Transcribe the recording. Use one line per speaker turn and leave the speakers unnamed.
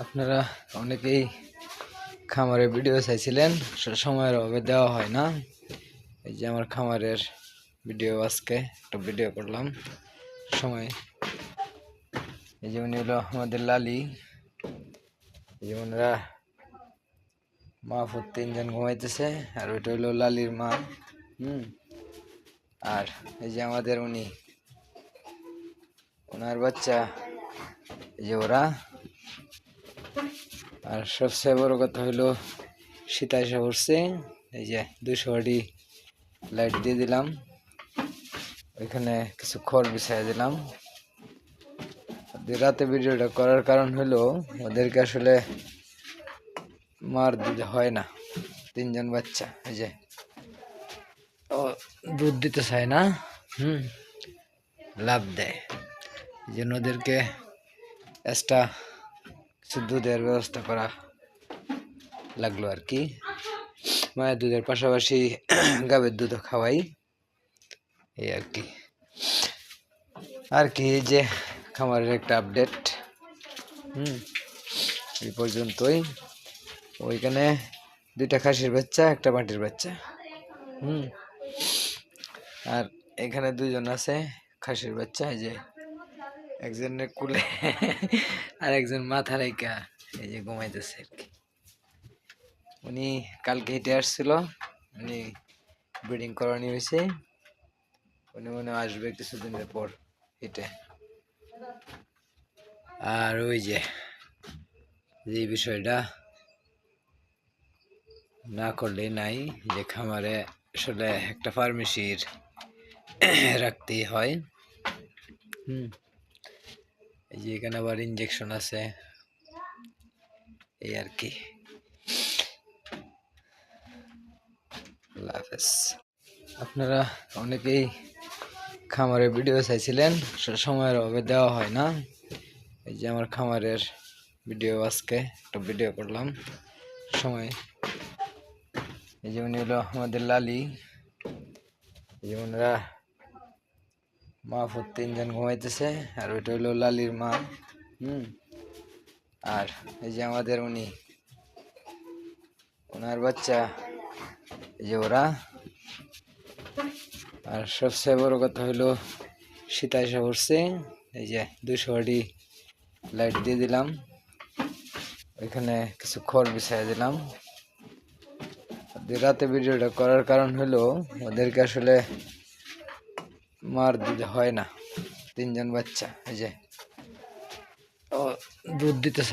আপনারা অনেকেই খামারের ভিডিও চাইছিলেন, সময়ের অভাবে দেওয়া হয় না। এই যে আমার খামারের ভিডিও, আজকে একটা ভিডিও করলাম সময়। এই যে উনি হলো আমাদের লালি। এই যে ওনারা মা ফুট তিনজন ঘুমাইতেছে, আর ওইটা হলো লালির মা। আর এই যে আমাদের উনি, ওনার বাচ্চা, এই যে ওরা। আর সবচেয়ে বড় কথা হলো শীত এসে পড়ছে। এই যে 200 আটি লাইট দিয়ে দিলাম, ওইখানে কিছু খড় বিছাই দিলাম। রাতে ভিডিওটা করার কারণ হলো ওদেরকে আসলে মার দিতে হয় না। তিনজন বাচ্চা, এই যে ও দুধ দিতে চায় না, লাভ দেয়। এই জন্য ওদেরকে এক্সট্রা কিছু দুধের ব্যবস্থা করা লাগলো আর কি। মায়ের দুধের পাশাপাশি গাভীর দুধও খাওয়াই, এই আর কি। এই যে খামারের একটা আপডেট। এই পর্যন্তই। ওইখানে 2টা খাসির বাচ্চা, একটা পাটির বাচ্চা। আর এখানে 2জন আছে খাসির বাচ্চা। এই যে একজনের কুলে আর একজন মাথা রেখা এই যে ঘুমাইতেছে আর কি। উনি কালকে হেঁটে আসছিল, উনি ব্রিডিং করানি হয়েছে। উনি মনে আসবে কিছুদিনের পর হেঁটে। আর ওই যে বিষয়টা না করলেই নাই, যে খামারে আসলে একটা ফার্মেসির রাখতেই হয়। এই যে এখানে আবার ইনজেকশন আছে, এই আর কি। আল্লাহ হাফেজ। আপনারা অনেকেই খামারের ভিডিও চাইছিলেন, সময়ের অভাবে দেওয়া হয় না। এই যে আমার খামারের ভিডিও, আজকে একটা ভিডিও করলাম সময়। এই যে উনি হলো আমাদের লালি। এই যে ওনারা মা ফুট তিনজন ঘুমাইতেছে, আর ওইটা হলো লালির মা। আর এই যে আমাদের উনি, ওনার বাচ্চা, এই যে ওরা। আর সবচেয়ে বড় কথা হলো শীত এসে পড়ছে। এই যে 200 আটি লাইট দিয়ে দিলাম, ওইখানে কিছু খড় বিছাই দিলাম। রাতে ভিডিওটা করার কারণ হলো ওদেরকে আসলে মার দিতে হয় না। তিনজন বাচ্চা, এই যে ও দুধ দিতে